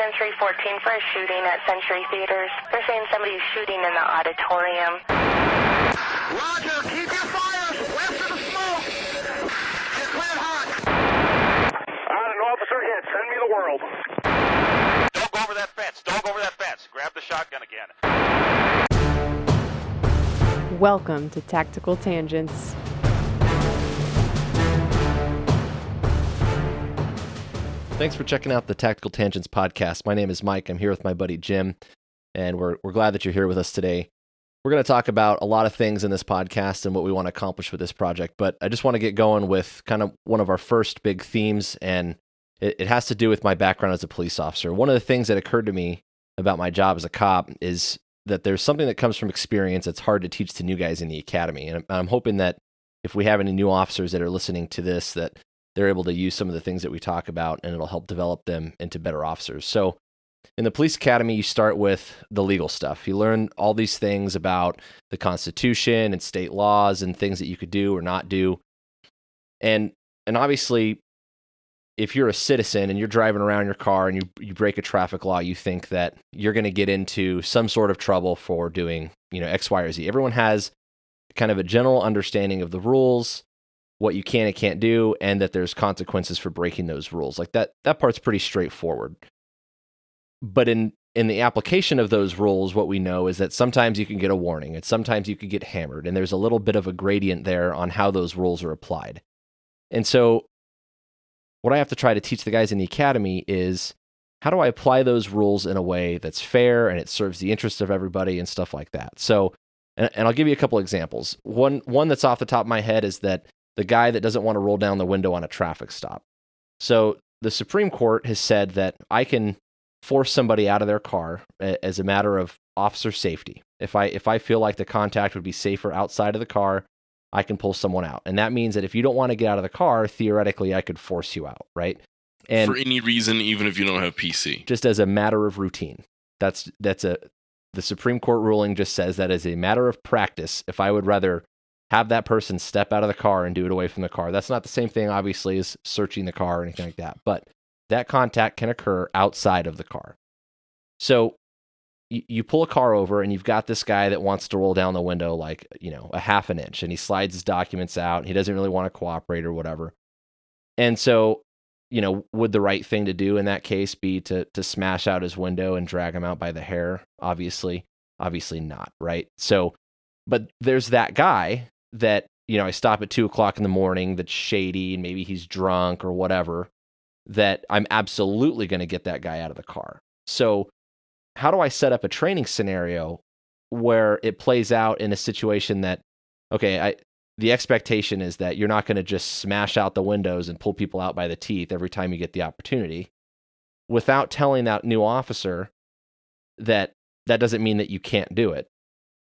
in 314 for a shooting at Century Theaters. They're saying somebody's shooting in the auditorium. Roger, keep your fires west of the smoke. You're cleared hot. An officer hit. Send me the world. Don't go over that fence. Don't go over that fence. Grab the shotgun again. Welcome to Tactical Tangents. Thanks for checking out the Tactical Tangents podcast. My name is Mike. I'm here with my buddy Jim, and we're glad that you're here with us today. We're going to talk about a lot of things in this podcast and what we want to accomplish with this project, but I just want to get going with kind of one of our first big themes, and it has to do with my background as a police officer. One of the things that occurred to me about my job as a cop is that there's something that comes from experience that's hard to teach to new guys in the academy, and I'm hoping that if we have any new officers that are listening to this, that they're able to use some of the things that we talk about, and it'll help develop them into better officers. So in the police academy, you start with the legal stuff. You learn all these things about the Constitution and state laws and things that you could do or not do. And obviously, if you're a citizen and you're driving around your car and you break a traffic law, you think that you're going to get into some sort of trouble for doing, X, Y, or Z. Everyone has kind of a general understanding of the rules, what you can and can't do, and that there's consequences for breaking those rules. Like that part's pretty straightforward. But in the application of those rules, what we know is that sometimes you can get a warning and sometimes you can get hammered, and there's a little bit of a gradient there on how those rules are applied. And so what I have to try to teach the guys in the academy is, how do I apply those rules in a way that's fair and it serves the interests of everybody and stuff like that? So, and I'll give you a couple examples. One that's off the top of my head is that the guy that doesn't want to roll down the window on a traffic stop. So the Supreme Court has said that I can force somebody out of their car as a matter of officer safety. If I feel like the contact would be safer outside of the car, I can pull someone out. And that means that if you don't want to get out of the car, theoretically, I could force you out, right? And for any reason, even if you don't have PC. Just as a matter of routine. The Supreme Court ruling just says that as a matter of practice, if I would rather have that person step out of the car and do it away from the car. That's not the same thing, obviously, as searching the car or anything like that. But that contact can occur outside of the car. So you pull a car over and you've got this guy that wants to roll down the window like, a half an inch, and he slides his documents out. He doesn't really want to cooperate or whatever. And so, would the right thing to do in that case be to smash out his window and drag him out by the hair? Obviously not, right? So, but there's that guy that, I stop at 2:00 in the morning that's shady and maybe he's drunk or whatever, that I'm absolutely going to get that guy out of the car. So how do I set up a training scenario where it plays out in a situation that, okay, the expectation is that you're not going to just smash out the windows and pull people out by the teeth every time you get the opportunity, without telling that new officer that doesn't mean that you can't do it.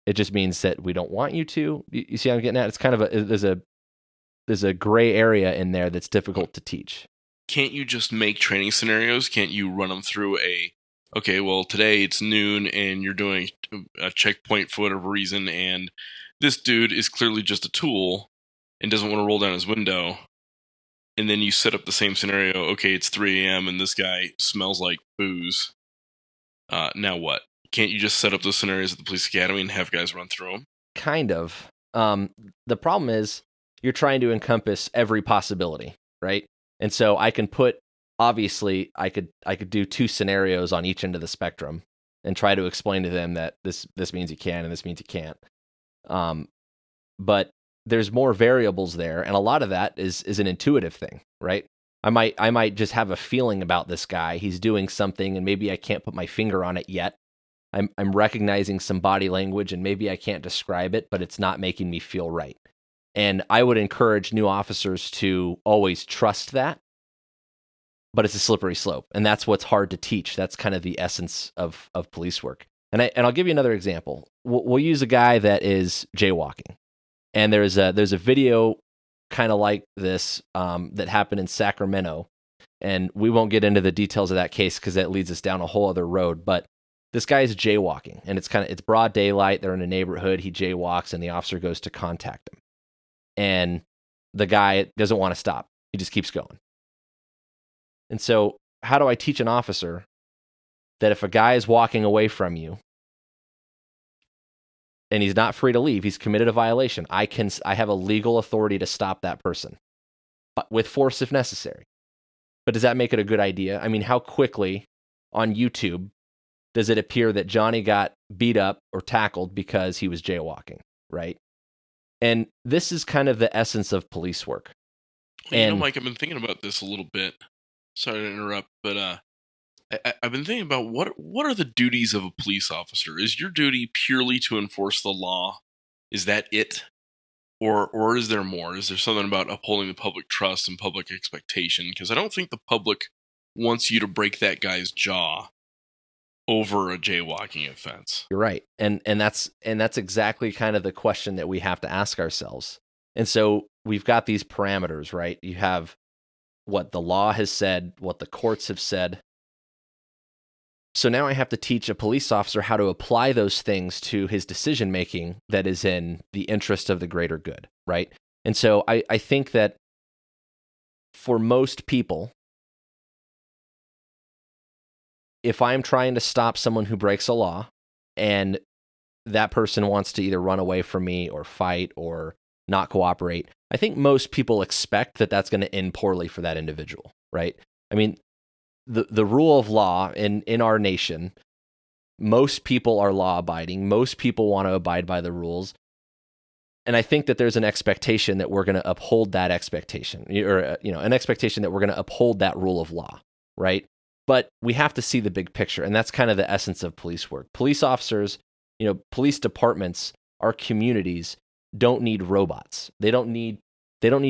It just means that we don't want you to. You see what I'm getting at? It's kind of there's a gray area in there that's difficult to teach. Can't you just make training scenarios? Can't you run them through okay, well, today it's noon and you're doing a checkpoint for whatever reason, and this dude is clearly just a tool and doesn't want to roll down his window. And then you set up the same scenario. Okay, it's 3 a.m. and this guy smells like booze. Now what? Can't you just set up those scenarios at the police academy and have guys run through them? Kind of. The problem is you're trying to encompass every possibility, right? And so I can obviously, I could do two scenarios on each end of the spectrum and try to explain to them that this means you can and this means you can't. But there's more variables there, and a lot of that is an intuitive thing, right? I might just have a feeling about this guy. He's doing something, and maybe I can't put my finger on it yet. I'm recognizing some body language, and maybe I can't describe it, but it's not making me feel right. And I would encourage new officers to always trust that, but it's a slippery slope, and that's what's hard to teach. That's kind of the essence of police work. And I'll give you another example. We'll use a guy that is jaywalking, and there's a video kind of like this that happened in Sacramento, and we won't get into the details of that case because that leads us down a whole other road. But this guy is jaywalking, and it's broad daylight. They're in a neighborhood. He jaywalks, and the officer goes to contact him, and the guy doesn't want to stop. He just keeps going. And so how do I teach an officer that if a guy is walking away from you and he's not free to leave, he's committed a violation, I have a legal authority to stop that person, but with force if necessary. But does that make it a good idea? I mean, how quickly on YouTube does it appear that Johnny got beat up or tackled because he was jaywalking, right? And this is kind of the essence of police work. Well, Mike, I've been thinking about this a little bit. Sorry to interrupt, but I've been thinking about what are the duties of a police officer? Is your duty purely to enforce the law? Is that it? Or is there more? Is there something about upholding the public trust and public expectation? Because I don't think the public wants you to break that guy's jaw over a jaywalking offense. You're right. And that's exactly kind of the question that we have to ask ourselves. And so we've got these parameters, right? You have what the law has said, what the courts have said. So now I have to teach a police officer how to apply those things to his decision making that is in the interest of the greater good, right? And so I think that for most people, if I'm trying to stop someone who breaks a law and that person wants to either run away from me or fight or not cooperate, I think most people expect that that's going to end poorly for that individual, right? I mean, the rule of law in our nation, most people are law abiding. Most people want to abide by the rules. And I think that there's an expectation that we're going to uphold that expectation, or an expectation that we're going to uphold that rule of law, right? But we have to see the big picture, and that's kind of the essence of police work. Police officers, police departments, our communities don't need robots. They don't need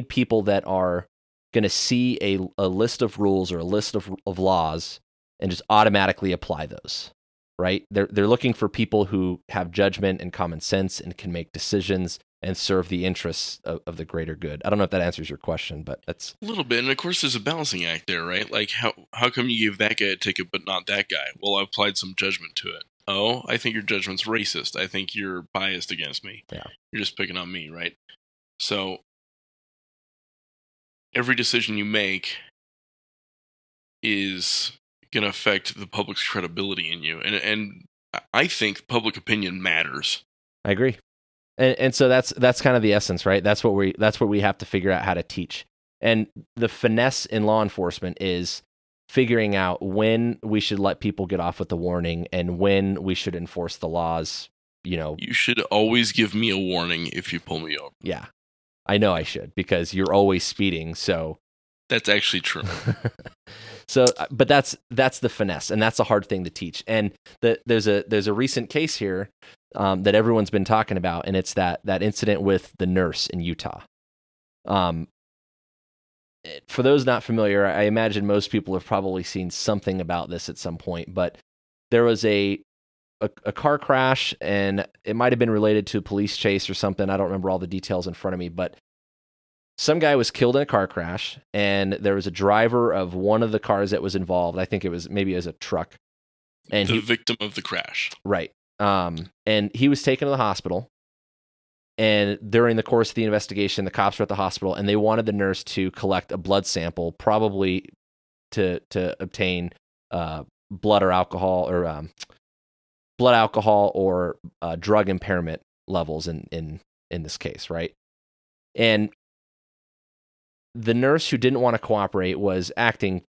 people that are going to see a list of rules or a list of laws and just automatically apply those, right? They're looking for people who have judgment and common sense and can make decisions and serve the interests of the greater good. I don't know if that answers your question, but that's a little bit. And of course, there's a balancing act there, right? Like, how come you give that guy a ticket but not that guy? Well, I applied some judgment to it. Oh, I think your judgment's racist. I think you're biased against me. Yeah. You're just picking on me, right? So every decision you make is going to affect the public's credibility in you. And I think public opinion matters. I agree. And so that's kind of the essence, right? That's what we have to figure out how to teach. And the finesse in law enforcement is figuring out when we should let people get off with the warning and when we should enforce the laws. You should always give me a warning if you pull me over. Yeah, I know I should, because you're always speeding. So that's actually true. So, but that's the finesse, and that's a hard thing to teach. And there's a recent case here that everyone's been talking about, and it's that incident with the nurse in Utah. For those not familiar, I imagine most people have probably seen something about this at some point, but there was a car crash, and it might have been related to a police chase or something. I don't remember all the details in front of me, but some guy was killed in a car crash, and there was a driver of one of the cars that was involved. I think it was a truck. And the victim of the crash. Right. And he was taken to the hospital. And during the course of the investigation, the cops were at the hospital, and they wanted the nurse to collect a blood sample, probably to obtain blood alcohol or drug impairment levels in this case, right? And the nurse who didn't want to cooperate was acting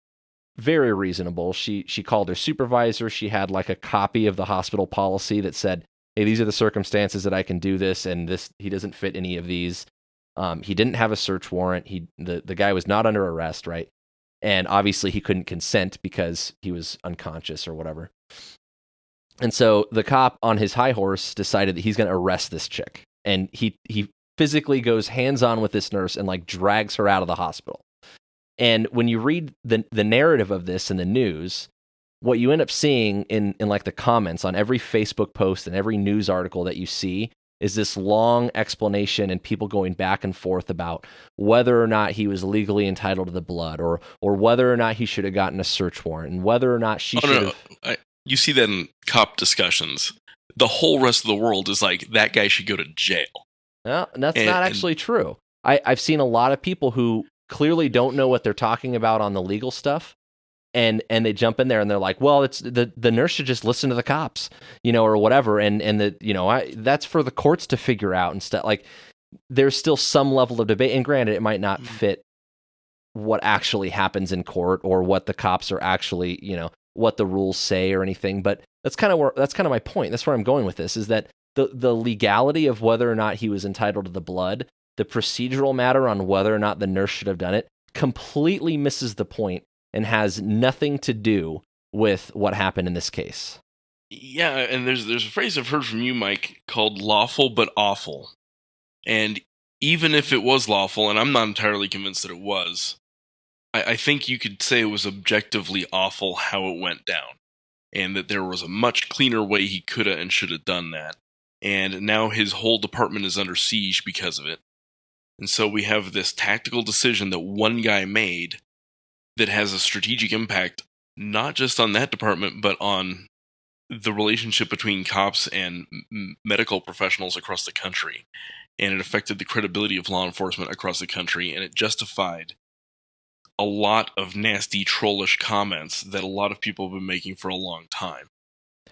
very reasonable. She called her supervisor. She had like a copy of the hospital policy that said, hey, these are the circumstances that I can do this, and he doesn't fit any of these. He didn't have a search warrant. The guy was not under arrest, right? And obviously he couldn't consent because he was unconscious or whatever. And so the cop on his high horse decided that he's going to arrest this chick. And he physically goes hands-on with this nurse and like drags her out of the hospital. And when you read the narrative of this in the news, what you end up seeing in like the comments on every Facebook post and every news article that you see is this long explanation and people going back and forth about whether or not he was legally entitled to the blood, or whether or not he should have gotten a search warrant, and whether or not she should have. You see that in cop discussions. The whole rest of the world is like, that guy should go to jail. No, that's not actually true. I've seen a lot of people who clearly don't know what they're talking about on the legal stuff, and they jump in there and they're like, well, it's the nurse should just listen to the cops, or whatever, and that's for the courts to figure out and stuff. Like, there's still some level of debate, and granted, it might not fit what actually happens in court or what the cops are actually, what the rules say or anything. But that's kind of my point. That's where I'm going with this, is that the legality of whether or not he was entitled to the blood, the procedural matter on whether or not the nurse should have done it, completely misses the point and has nothing to do with what happened in this case. Yeah, and there's a phrase I've heard from you, Mike, called lawful but awful. And even if it was lawful, and I'm not entirely convinced that it was, I think you could say it was objectively awful how it went down, and that there was a much cleaner way he could have and should have done that. And now his whole department is under siege because of it. And so we have this tactical decision that one guy made that has a strategic impact, not just on that department, but on the relationship between cops and medical professionals across the country. And it affected the credibility of law enforcement across the country, and it justified a lot of nasty, trollish comments that a lot of people have been making for a long time.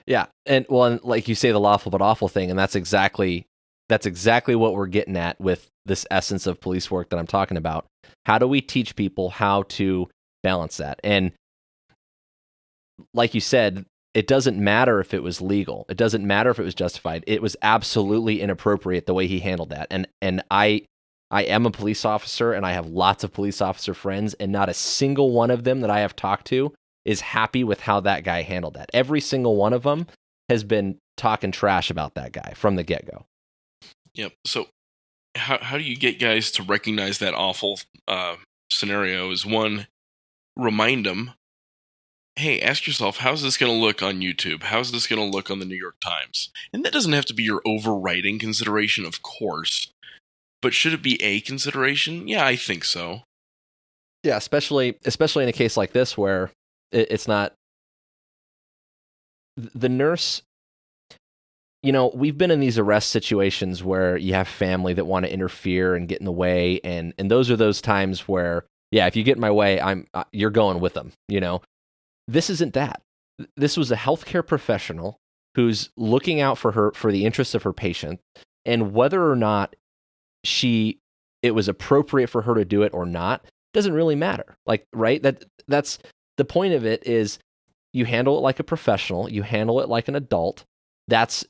Yeah, and like you say, the lawful but awful thing, and that's exactly what we're getting at with this essence of police work that I'm talking about. How do we teach people how to balance that? And like you said, it doesn't matter if it was legal. It doesn't matter if it was justified. It was absolutely inappropriate the way he handled that. And I am a police officer, and I have lots of police officer friends, and not a single one of them that I have talked to is happy with how that guy handled that. Every single one of them has been talking trash about that guy from the get-go. Yep. So how do you get guys to recognize that awful scenario? Is one, remind them, hey, ask yourself, how's this going to look on YouTube? How's this going to look on the New York Times? And that doesn't have to be your overriding consideration, of course. But should it be a consideration? Yeah, I think so. Yeah, especially in a case like this where it's not the nurse. We've been in these arrest situations where you have family that want to interfere and get in the way, and those are those times where, yeah, if you get in my way, you're going with them. This isn't that. This was a healthcare professional who's looking out for the interests of her patient, and whether or not it was appropriate for her to do it or not doesn't really matter. Like, right? That's the point of it, is you handle it like a professional, you handle it like an adult. That's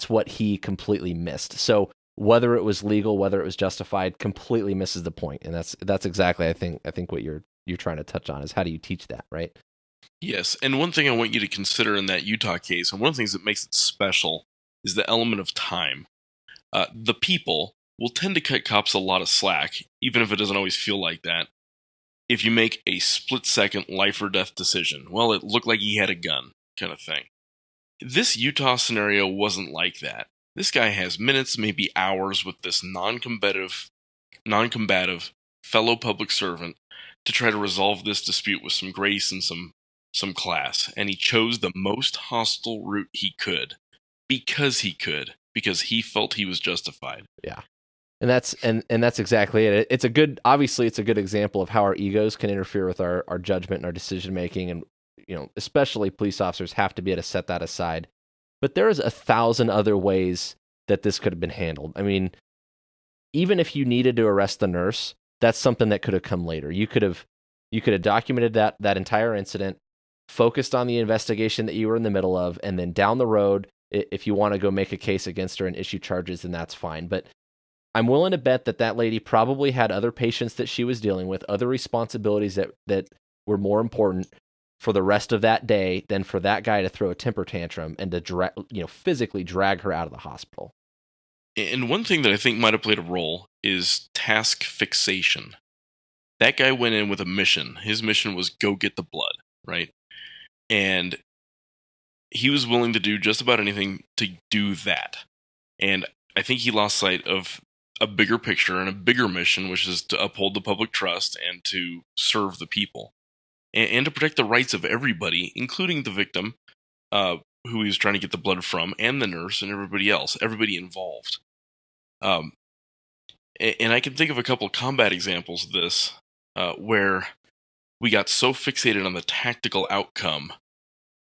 what he completely missed. So whether it was legal, whether it was justified, completely misses the point. And that's exactly I think what you're trying to touch on is, how do you teach that, right? Yes, and one thing I want you to consider in that Utah case, and one of the things that makes it special, is the element of time. The people will tend to cut cops a lot of slack, even if it doesn't always feel like that, if you make a split-second life or death decision. Well, it looked like he had a gun, kind of thing. This Utah scenario wasn't like that. This guy has minutes, maybe hours, with this non-combative fellow public servant to try to resolve this dispute with some grace and some class. And he chose the most hostile route he could because he felt he was justified. Yeah. And that's exactly it. It's a good example of how our egos can interfere with our judgment and our decision making, and especially police officers have to be able to set that aside. But there is 1,000 other ways that this could have been handled. I mean, even if you needed to arrest the nurse, that's something that could have come later. You could have documented that entire incident, focused on the investigation that you were in the middle of, and then down the road, if you want to go make a case against her and issue charges, then that's fine. But I'm willing to bet that lady probably had other patients that she was dealing with, other responsibilities that were more important for the rest of that day than for that guy to throw a temper tantrum and to physically drag her out of the hospital. And one thing that I think might have played a role is task fixation. That guy went in with a mission. His mission was go get the blood, right? And he was willing to do just about anything to do that. And I think he lost sight of a bigger picture and a bigger mission, which is to uphold the public trust and to serve the people. And to protect the rights of everybody, including the victim, who he was trying to get the blood from, and the nurse, and everybody else, everybody involved. And I can think of a couple of combat examples of this, where we got so fixated on the tactical outcome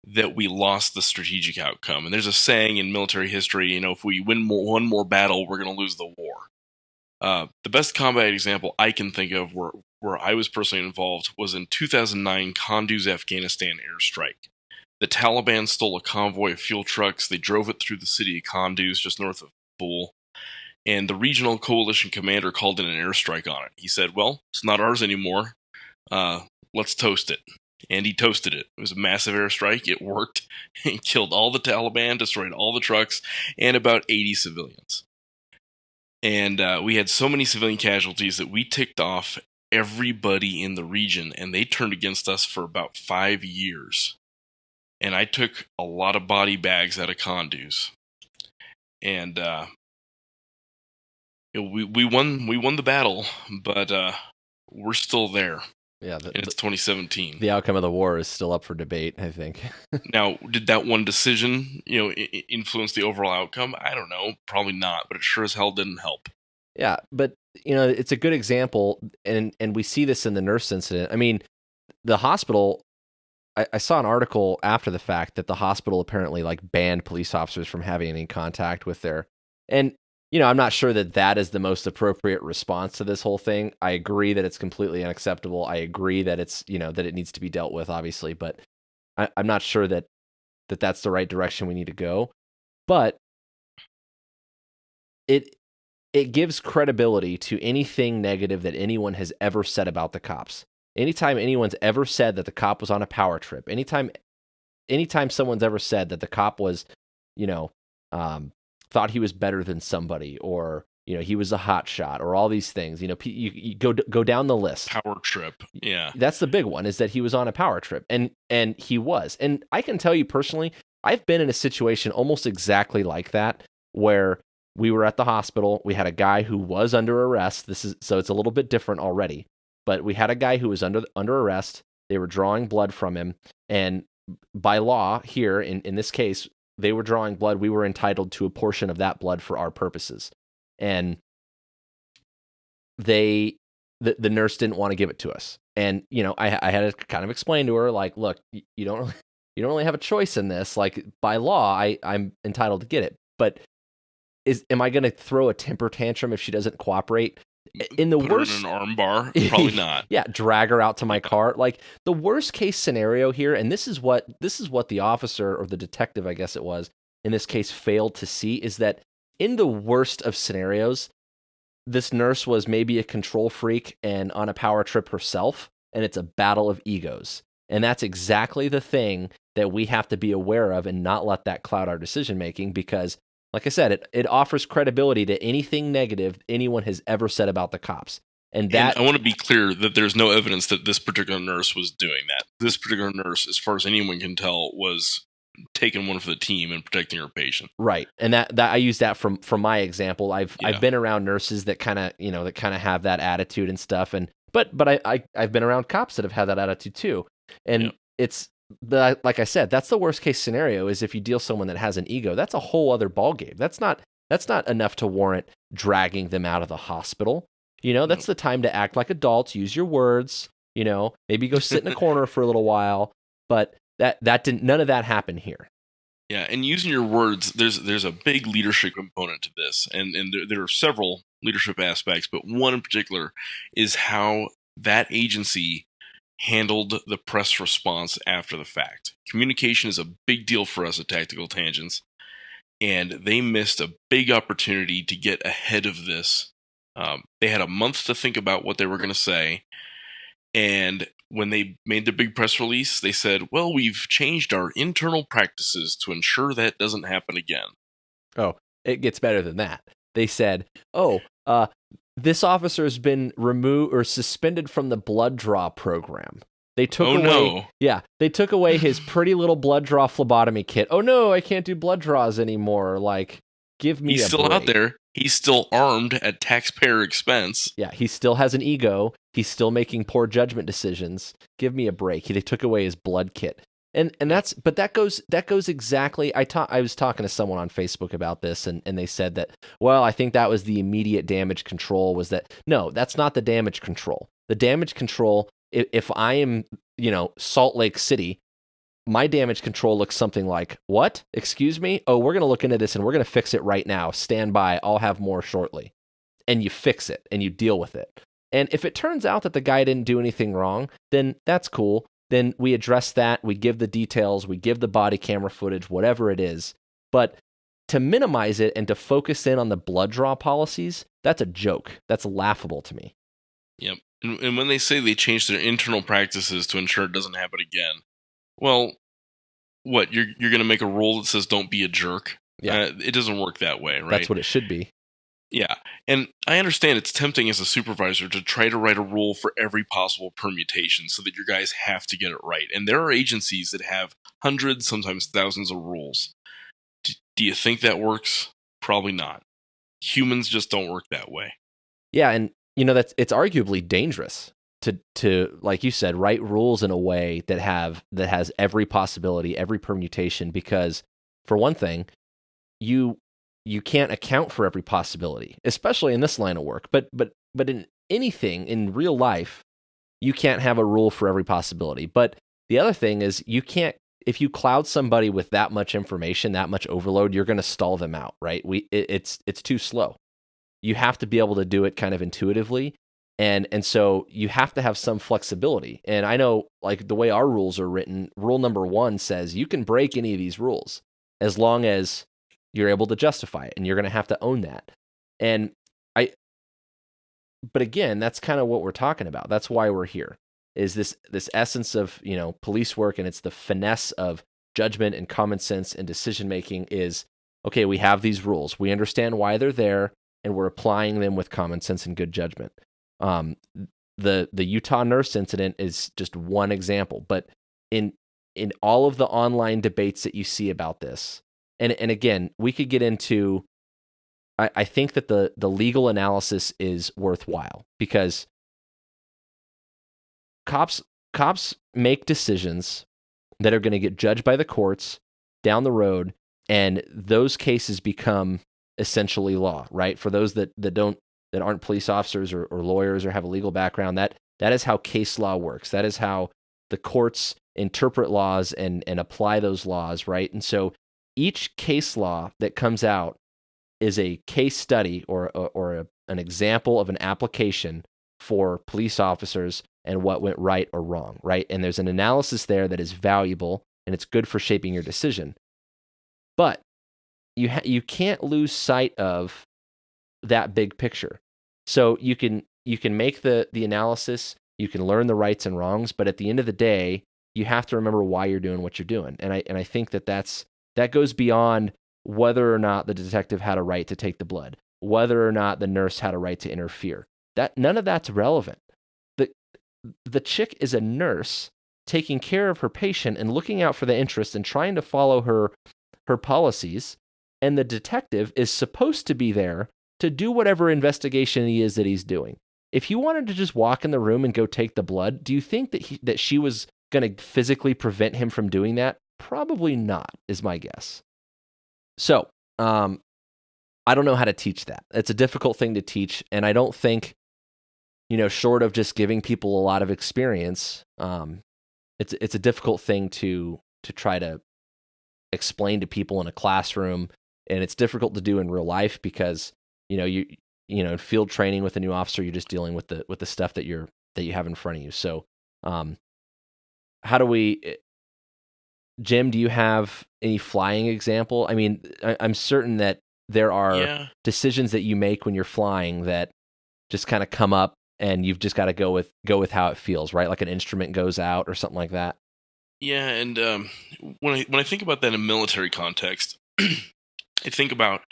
that we lost the strategic outcome. And there's a saying in military history, if we win one more battle, we're going to lose the war. The best combat example I can think of where I was personally involved was in 2009 Kunduz, Afghanistan airstrike. The Taliban stole a convoy of fuel trucks. They drove it through the city of Kunduz, just north of Kabul. And the regional coalition commander called in an airstrike on it. He said, well, it's not ours anymore. Let's toast it. And he toasted it. It was a massive airstrike. It worked. It killed all the Taliban, destroyed all the trucks, and about 80 civilians. And we had so many civilian casualties that we ticked off everybody in the region, and they turned against us for about 5 years. And I took a lot of body bags out of Kunduz. And we won the battle, but we're still there. Yeah, it's 2017. The outcome of the war is still up for debate, I think. Now, did that one decision, influence the overall outcome? I don't know. Probably not, but it sure as hell didn't help. Yeah, but it's a good example, and we see this in the nurse incident. I mean, the hospital. I saw an article after the fact that the hospital apparently banned police officers from having any contact with their. And I'm not sure that is the most appropriate response to this whole thing. I agree that it's completely unacceptable. I agree that it's, that it needs to be dealt with, obviously, but I'm not sure that that's the right direction we need to go. But it gives credibility to anything negative that anyone has ever said about the cops. Anytime anyone's ever said that the cop was on a power trip, anytime someone's ever said that the cop was, thought he was better than somebody, or he was a hot shot, or all these things. You go down the list. Power trip, yeah. That's the big one, is that he was on a power trip, and he was. And I can tell you personally, I've been in a situation almost exactly like that, where we were at the hospital. We had a guy who was under arrest. So it's a little bit different already, but we had a guy who was under arrest. They were drawing blood from him, and by law here in this case, they were drawing blood. We were entitled to a portion of that blood for our purposes. And the nurse didn't want to give it to us. And, I had to kind of explain to her, look, you don't really have a choice in this. By law, I'm entitled to get it. But am I going to throw a temper tantrum if she doesn't cooperate? In the Put worst, her in an arm bar? Probably not. Yeah, drag her out to my car. The worst case scenario here, and this is what the officer, or the detective, I guess it was, in this case failed to see, is that in the worst of scenarios, this nurse was maybe a control freak and on a power trip herself, and it's a battle of egos. And that's exactly the thing that we have to be aware of and not let that cloud our decision making, because like I said, it offers credibility to anything negative anyone has ever said about the cops. And I want to be clear that there's no evidence that this particular nurse was doing that. This particular nurse, as far as anyone can tell, was taking one for the team and protecting her patient. Right. And that I use that from my example. I've been around nurses that kind of have that attitude and stuff. And but I've been around cops that have had that attitude too. And But like I said, that's the worst case scenario, is if you deal someone that has an ego. That's a whole other ballgame. That's not enough to warrant dragging them out of the hospital. That's the time to act like adults, use your words, maybe go sit in a corner for a little while. But none of that happened here. Yeah, and using your words, there's a big leadership component to this, and there are several leadership aspects, but one in particular is how that agency handled the press response after the fact. Communication is a big deal for us at Tactical Tangents, and they missed a big opportunity to get ahead of this. They had a month to think about what they were going to say, and when they made the big press release, they said, well, we've changed our internal practices to ensure that doesn't happen again. Oh, it gets better than that. They said, this officer has been removed or suspended from the blood draw program. They took they took away his pretty little blood draw phlebotomy kit. Oh no, I can't do blood draws anymore. Give me He's a still break. Out there. He's still armed at taxpayer expense. Yeah, he still has an ego. He's still making poor judgment decisions. Give me a break. They took away his blood kit. And that goes exactly. I was talking to someone on Facebook about this, and they said that, well, I think that was the immediate damage control. Was that no? That's not the damage control. The damage control if I am, Salt Lake City, my damage control looks something like, what? Excuse me? Oh, we're going to look into this and we're going to fix it right now. Stand by. I'll have more shortly. And you fix it and you deal with it. And if it turns out that the guy didn't do anything wrong, then that's cool. Then we address that. We give the details. We give the body camera footage, whatever it is. But to minimize it and to focus in on the blood draw policies, that's a joke. That's laughable to me. Yep. And when they say they change their internal practices to ensure it doesn't happen again, well, what, you're going to make a rule that says don't be a jerk? Yeah. It doesn't work that way, right? That's what it should be. Yeah. And I understand it's tempting as a supervisor to try to write a rule for every possible permutation so that your guys have to get it right. And there are agencies that have hundreds, sometimes thousands of rules. Do you think that works? Probably not. Humans just don't work that way. Yeah, and it's arguably dangerous to like you said, write rules in a way that has every possibility, every permutation, because for one thing, you can't account for every possibility, especially in this line of work. But in anything in real life, you can't have a rule for every possibility. But the other thing is you can't, if you cloud somebody with that much information, that much overload, you're going to stall them out, right? It's too slow. You have to be able to do it kind of intuitively. And so you have to have some flexibility. And I know, like, the way our rules are written, rule number 1 says you can break any of these rules as long as you're able to justify it, and you're going to have to own that. But again, that's kind of what we're talking about. That's why we're here, is this essence of, police work, and it's the finesse of judgment and common sense and decision making is, okay, we have these rules. We understand why they're there, and we're applying them with common sense and good judgment. The Utah nurse incident is just one example, but in all of the online debates that you see about this, and again, we could get into, I think that the legal analysis is worthwhile, because cops make decisions that are going to get judged by the courts down the road, and those cases become essentially law, right? For those that aren't police officers or lawyers or have a legal background, that is how case law works. That is how the courts interpret laws and apply those laws, right? And so each case law that comes out is a case study or an example of an application for police officers and what went right or wrong, right? And there's an analysis there that is valuable, and it's good for shaping your decision. But you can't lose sight of that big picture. So you can make the analysis, you can learn the rights and wrongs, but at the end of the day, you have to remember why you're doing what you're doing. And I think that goes beyond whether or not the detective had a right to take the blood, whether or not the nurse had a right to interfere. That none of that's relevant. The chick is a nurse taking care of her patient and looking out for the interest and trying to follow her policies, and the detective is supposed to be there to do whatever investigation he is that he's doing. If you wanted to just walk in the room and go take the blood, do you think that she was going to physically prevent him from doing that? Probably not, is my guess. So, I don't know how to teach that. It's a difficult thing to teach, and I don't think, short of just giving people a lot of experience, it's a difficult thing to try to explain to people in a classroom, and it's difficult to do in real life because in field training with a new officer, you're just dealing with the stuff that you have in front of you. So, how do we? Jim, do you have any flying example? I mean, I'm certain that there are decisions that you make when you're flying that just kind of come up, and you've just got to go with how it feels, right? Like an instrument goes out or something like that. Yeah, and when I think about that in a military context, I think about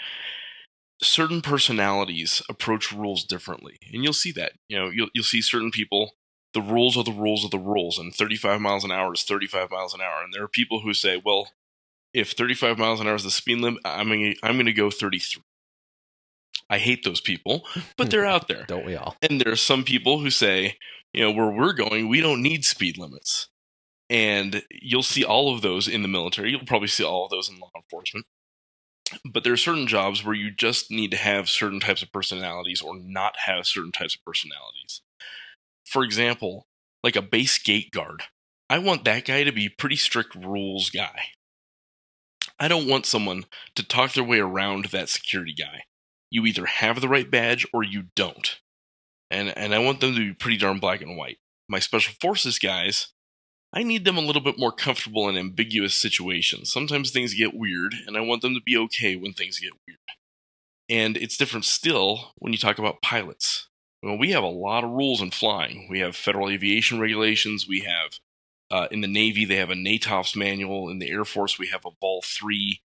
certain personalities approach rules differently, and you'll see that. You'll see certain people. The rules are the rules of the rules, and 35 miles an hour is 35 miles an hour. And there are people who say, well, if 35 miles an hour is the speed limit, I'm going to go 33. I hate those people, but they're out there. Don't we all? And there are some people who say, where we're going, we don't need speed limits. And you'll see all of those in the military. You'll probably see all of those in law enforcement. But there are certain jobs where you just need to have certain types of personalities or not have certain types of personalities. For example, like a base gate guard. I want that guy to be a pretty strict rules guy. I don't want someone to talk their way around that security guy. You either have the right badge or you don't. And I want them to be pretty darn black and white. My special forces guys, I need them a little bit more comfortable in ambiguous situations. Sometimes things get weird, and I want them to be okay when things get weird. And it's different still when you talk about pilots. Well, we have a lot of rules in flying. We have federal aviation regulations. We have, in the Navy, they have a NATOFS manual. In the Air Force, we have a Vol 3.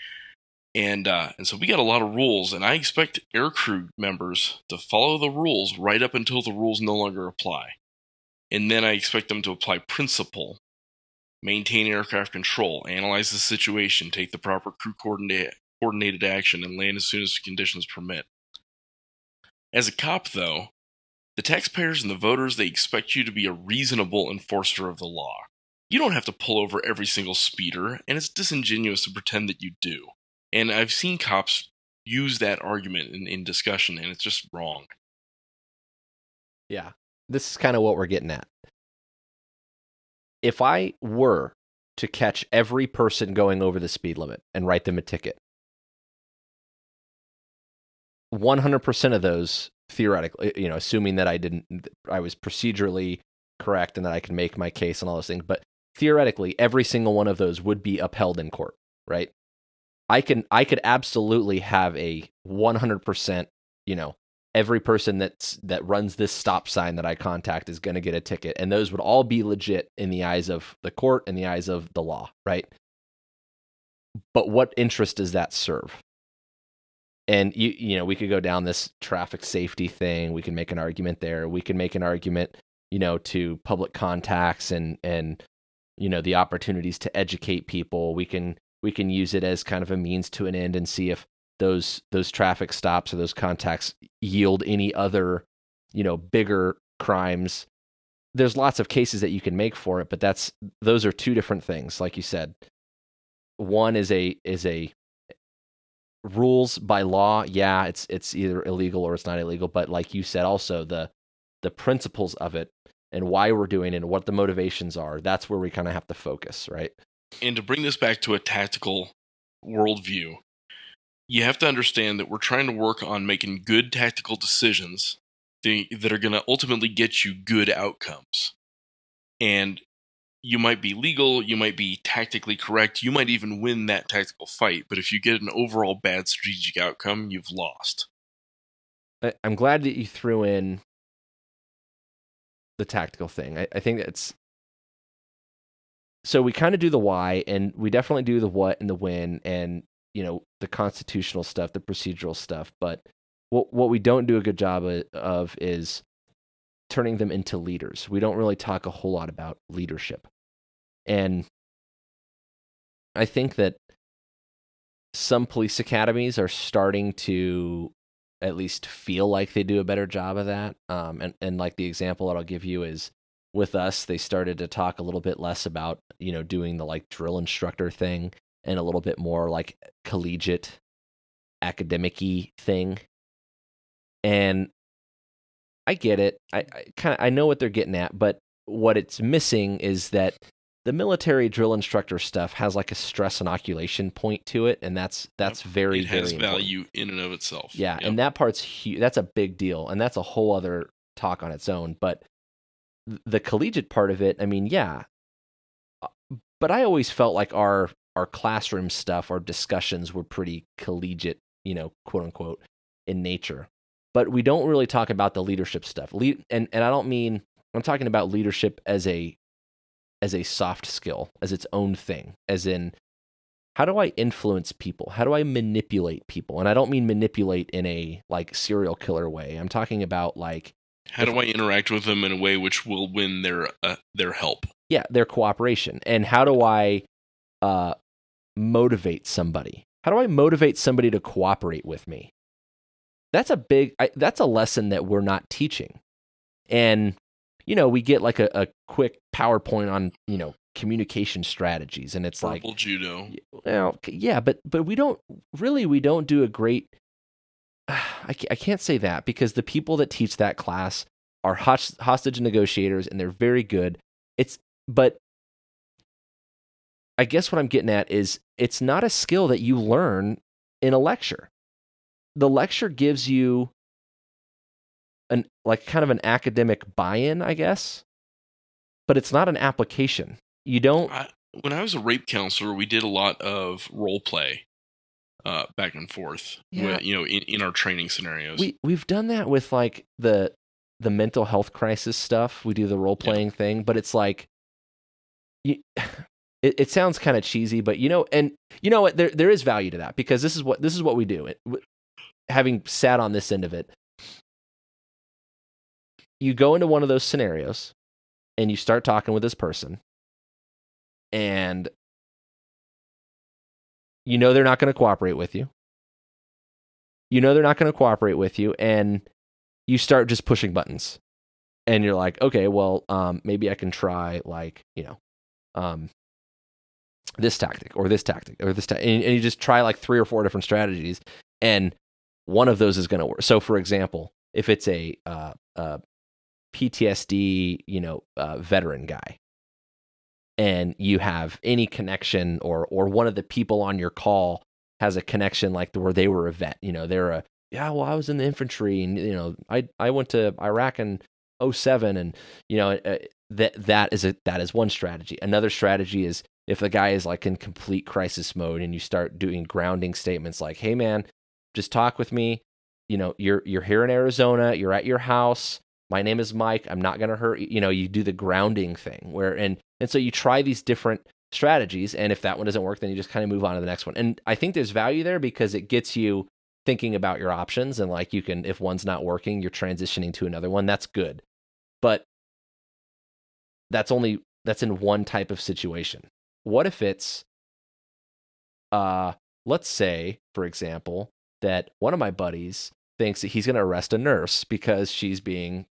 And so we got a lot of rules, and I expect aircrew members to follow the rules right up until the rules no longer apply. And then I expect them to apply principle, maintain aircraft control, analyze the situation, take the proper crew coordinated action, and land as soon as conditions permit. As a cop, though, the taxpayers and the voters, they expect you to be a reasonable enforcer of the law. You don't have to pull over every single speeder, and it's disingenuous to pretend that you do. And I've seen cops use that argument in discussion, and it's just wrong. Yeah, this is kind of what we're getting at. If I were to catch every person going over the speed limit and write them a ticket, 100% of those, theoretically, assuming that I was procedurally correct and that I can make my case and all those things, but theoretically, every single one of those would be upheld in court, right? I could absolutely have a 100%, every person that runs this stop sign that I contact is going to get a ticket, and those would all be legit in the eyes of the court and the eyes of the law, right? But what interest does that serve? And we could go down this traffic safety thing. We can make an argument there. We can make an argument, to public contacts and the opportunities to educate people. We can use it as kind of a means to an end and see if those traffic stops or those contacts yield any other, bigger crimes. There's lots of cases that you can make for it, but those are two different things. Like you said, one is a rules by law. Yeah, it's either illegal or it's not illegal. But like you said, also the principles of it and why we're doing it and what the motivations are. That's where we kind of have to focus, right? And to bring this back to a tactical worldview, you have to understand that we're trying to work on making good tactical decisions that are going to ultimately get you good outcomes. And you might be legal, you might be tactically correct, you might even win that tactical fight, but if you get an overall bad strategic outcome, you've lost. I'm glad that you threw in the tactical thing. I think that's... So we kind of do the why, and we definitely do the what and the when, and the constitutional stuff, the procedural stuff. But what we don't do a good job of is turning them into leaders. We don't really talk a whole lot about leadership, and I think that some police academies are starting to at least feel like they do a better job of that. And like the example that I'll give you is, with us, they started to talk a little bit less about, doing the like drill instructor thing and a little bit more like collegiate academic-y thing. And I get it. I know what they're getting at, but what it's missing is that the military drill instructor stuff has like a stress inoculation point to it, and that's very, it has very value important. in and of itself. Yeah, and that part's huge. That's a big deal, and that's a whole other talk on its own. But the collegiate part of it, I mean, yeah. But I always felt like our classroom stuff, our discussions were pretty collegiate, quote unquote, in nature. But we don't really talk about the leadership stuff. And I don't mean, I'm talking about leadership as a soft skill, as its own thing, as in, how do I influence people? How do I manipulate people? And I don't mean manipulate in a like serial killer way. I'm talking about like, how do I interact with them in a way which will win their help? Yeah, their cooperation. And how do I motivate somebody? How do I motivate somebody to cooperate with me? That's a lesson that we're not teaching. And, we get like a quick PowerPoint on, communication strategies. And it's Verbal like judo. Well, yeah, but we don't do a great... I can't say that, because the people that teach that class are hostage negotiators, and they're very good. But I guess what I'm getting at is it's not a skill that you learn in a lecture. The lecture gives you kind of an academic buy-in, I guess, but it's not an application. You don't. When I was a rape counselor, we did a lot of role play, back and forth. Yeah. In our training scenarios. We've done that with like the mental health crisis stuff. We do the role playing thing, but it's like, it sounds kind of cheesy, but and you know what? There is value to that, because this is what we do. Having sat on this end of it, you go into one of those scenarios and you start talking with this person, and they're not going to cooperate with you. They're not going to cooperate with you, and you start just pushing buttons. And you're like, okay, well, maybe I can try this tactic or this tactic or this and you just try like 3 or 4 different strategies, and one of those is going to work. So, for example, if it's a PTSD, veteran guy, and you have any connection, or one of the people on your call has a connection, like where they were a vet, they're I was in the infantry, and I went to Iraq in 2007, and that is one strategy. Another strategy is if the guy is like in complete crisis mode, and you start doing grounding statements like, "Hey man, just talk with me. You're here in Arizona. You're at your house. My name is Mike. I'm not gonna hurt you." You do the grounding thing where and so you try these different strategies, and if that one doesn't work, then you just kind of move on to the next one. And I think there's value there because it gets you thinking about your options, and like you can, if one's not working, you're transitioning to another one. That's good. But that's in one type of situation. What if it's, let's say, for example, that one of my buddies thinks that he's going to arrest a nurse because she's being,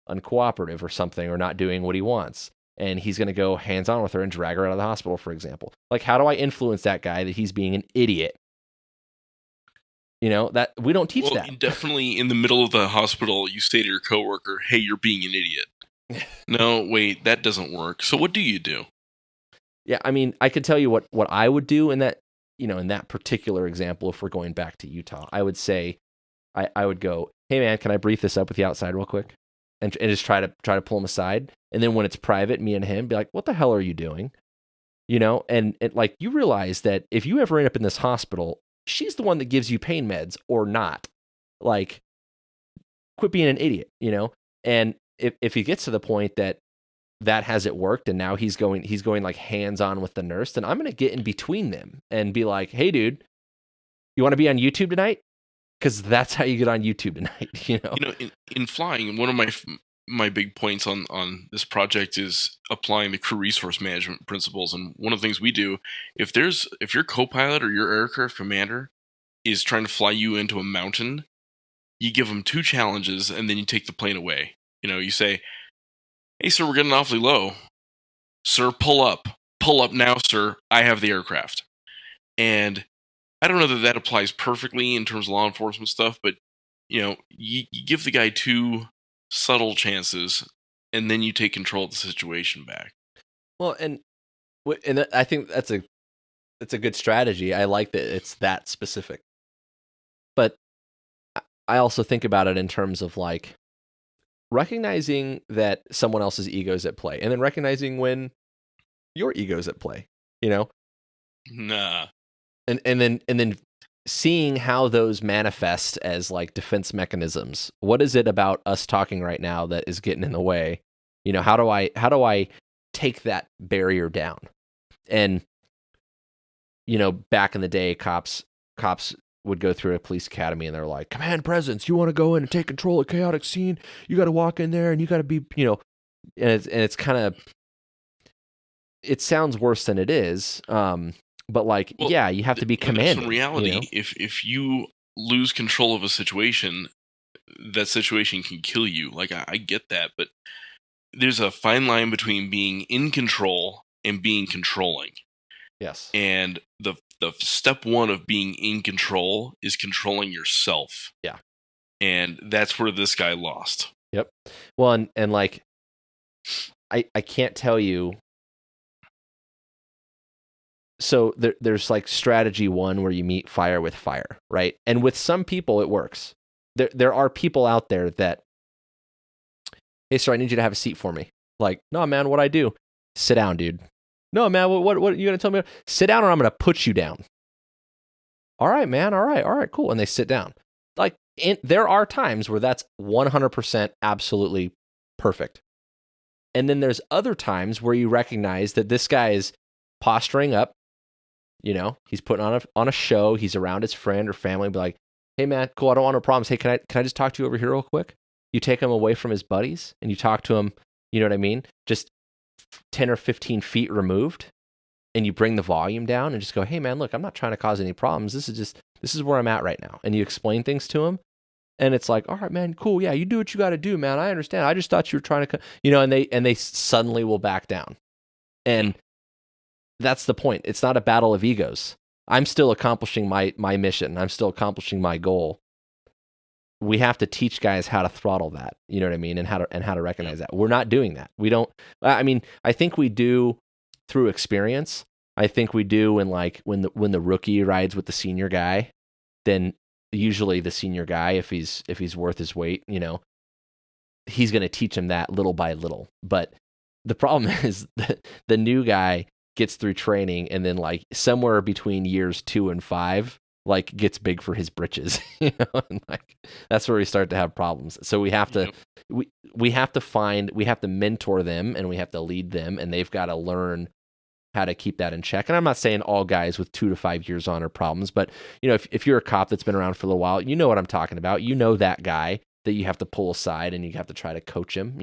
uncooperative or something, or not doing what he wants. And he's going to go hands-on with her and drag her out of the hospital, for example. Like, how do I influence that guy that he's being an idiot? That we don't teach that. Definitely in the middle of the hospital, you say to your coworker, "Hey, you're being an idiot." No, wait, that doesn't work. So what do you do? Yeah, I mean, I could tell you what I would do in that, in that particular example. If we're going back to Utah, I would say, I would go, "Hey man, can I brief this up with you outside real quick?" And just try to pull him aside. And then when it's private, me and him, be like, "What the hell are you doing?" And like, you realize that if you ever end up in this hospital, she's the one that gives you pain meds or not. Like, quit being an idiot, And if he gets to the point that hasn't worked, and now he's going like hands-on with the nurse, then I'm going to get in between them and be like, "Hey dude, you want to be on YouTube tonight?" Because that's how you get on YouTube tonight, In flying, one of my big points on this project is applying the crew resource management principles. And one of the things we do, if your co-pilot or your aircraft commander is trying to fly you into a mountain, you give them 2 challenges, and then you take the plane away. You say, "Hey sir, we're getting awfully low. Sir, pull up now, sir. I have the aircraft." And I don't know that applies perfectly in terms of law enforcement stuff, but you give the guy 2 subtle chances, and then you take control of the situation back. Well, and I think that's a good strategy. I like that it's that specific. But I also think about it in terms of like recognizing that someone else's ego is at play, and then recognizing when your ego's at play. Nah. And then seeing how those manifest as like defense mechanisms. What is it about us talking right now that is getting in the way? How do I take that barrier down? And back in the day, cops would go through a police academy, and they're like, "Command presence, you want to go in and take control of a chaotic scene? You got to walk in there, and you got to be, and it's kind of, it sounds worse than it is. But like, yeah, you have to be commanding. In reality, if you lose control of a situation, that situation can kill you. Like, I get that, but there's a fine line between being in control and being controlling. Yes. And the step 1 of being in control is controlling yourself. Yeah. And that's where this guy lost. Yep. Well, and like, I can't tell you. So there's like strategy 1 where you meet fire with fire, right? And with some people it works. There are people out there that, hey, sir, I need you to have a seat for me. Like, no, man, what I do? Sit down, dude. No, man, what are you gonna tell me? Sit down, or I'm gonna put you down. All right, man. All right, cool. And they sit down. Like, there are times where that's 100% absolutely perfect. And then there's other times where you recognize that this guy is posturing up. You know, he's putting on a show. He's around his friend or family. Be like, hey, man, cool. I don't want no problems. Hey, can I just talk to you over here real quick? You take him away from his buddies and you talk to him. You know what I mean? Just 10 or 15 feet removed, and you bring the volume down and just go, hey, man, look, I'm not trying to cause any problems. This is where I'm at right now. And you explain things to him. And it's like, all right, man, cool. Yeah, you do what you got to do, man. I understand. I just thought you were trying to, and they suddenly will back down. And that's the point. It's not a battle of egos. I'm still accomplishing my mission. I'm still accomplishing my goal. We have to teach guys how to throttle that. You know what I mean? And how to recognize that. We're not doing that. We don't. I mean, I think we do through experience. I think we do when the rookie rides with the senior guy, then usually the senior guy, if he's worth his weight, he's going to teach him that little by little. But the problem is that the new guy gets through training, and then like somewhere between years 2 and 5, like gets big for his britches, and like that's where we start to have problems. So we have to we have to mentor them, and we have to lead them, and they've got to learn how to keep that in check. And I'm not saying all guys with 2 to 5 years on are problems, but if you're a cop that's been around for a little while, you know what I'm talking about. You know that guy that you have to pull aside and you have to try to coach him.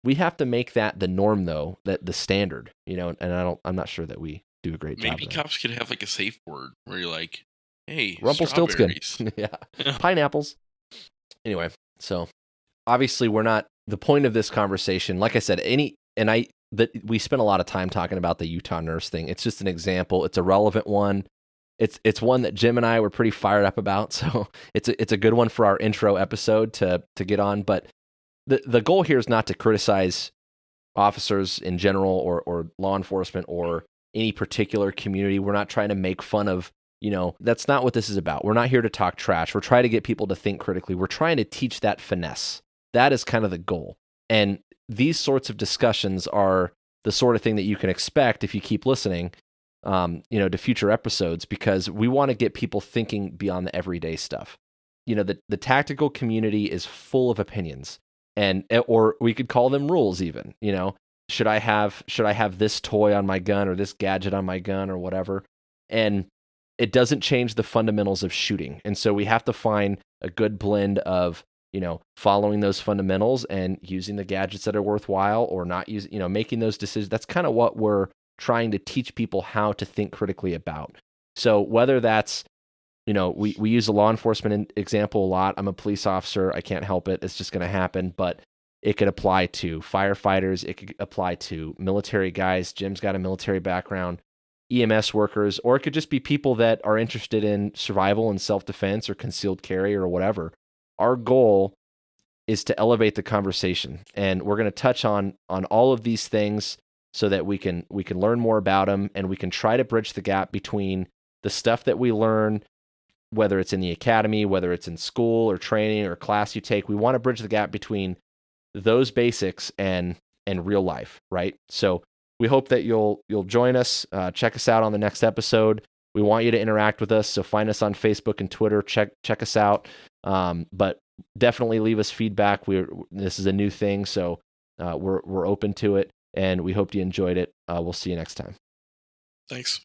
We have to make that the norm, though, that the standard. And I'm not sure that we do a great job. Maybe cops could have like a safe word where you're like, hey, Rumpelstiltskin. strawberries. Yeah. Pineapples. Anyway, so obviously we're not, the point of this conversation, like I said, we spent a lot of time talking about the Utah nurse thing. It's just an example. It's a relevant one. It's one that Jim and I were pretty fired up about. So it's a good one for our intro episode to get on. But the goal here is not to criticize officers in general or law enforcement or any particular community. We're not trying to make fun of, that's not what this is about. We're not here to talk trash. We're trying to get people to think critically. We're trying to teach that finesse. That is kind of the goal. And these sorts of discussions are the sort of thing that you can expect if you keep listening, to future episodes, because we want to get people thinking beyond the everyday stuff. The tactical community is full of opinions, or we could call them rules even. Should I have this toy on my gun or this gadget on my gun or whatever? And it doesn't change the fundamentals of shooting. And so we have to find a good blend of following those fundamentals and using the gadgets that are worthwhile, or not using, making those decisions. That's kind of what we're trying to teach people how to think critically about. So whether that's, we use a law enforcement example a lot. I'm a police officer. I can't help it. It's just going to happen. But it could apply to firefighters. It could apply to military guys. Jim's got a military background, EMS workers, or it could just be people that are interested in survival and self-defense or concealed carry or whatever. Our goal is to elevate the conversation, and we're going to touch on all of these things so that we can learn more about them, and we can try to bridge the gap between the stuff that we learn, whether it's in the academy, whether it's in school or training or class you take. We want to bridge the gap between those basics and real life, right? So we hope that you'll join us. Check us out on the next episode. We want you to interact with us, so find us on Facebook and Twitter. Check us out. But definitely leave us feedback. This is a new thing, so we're open to it, and we hope you enjoyed it. We'll see you next time. Thanks.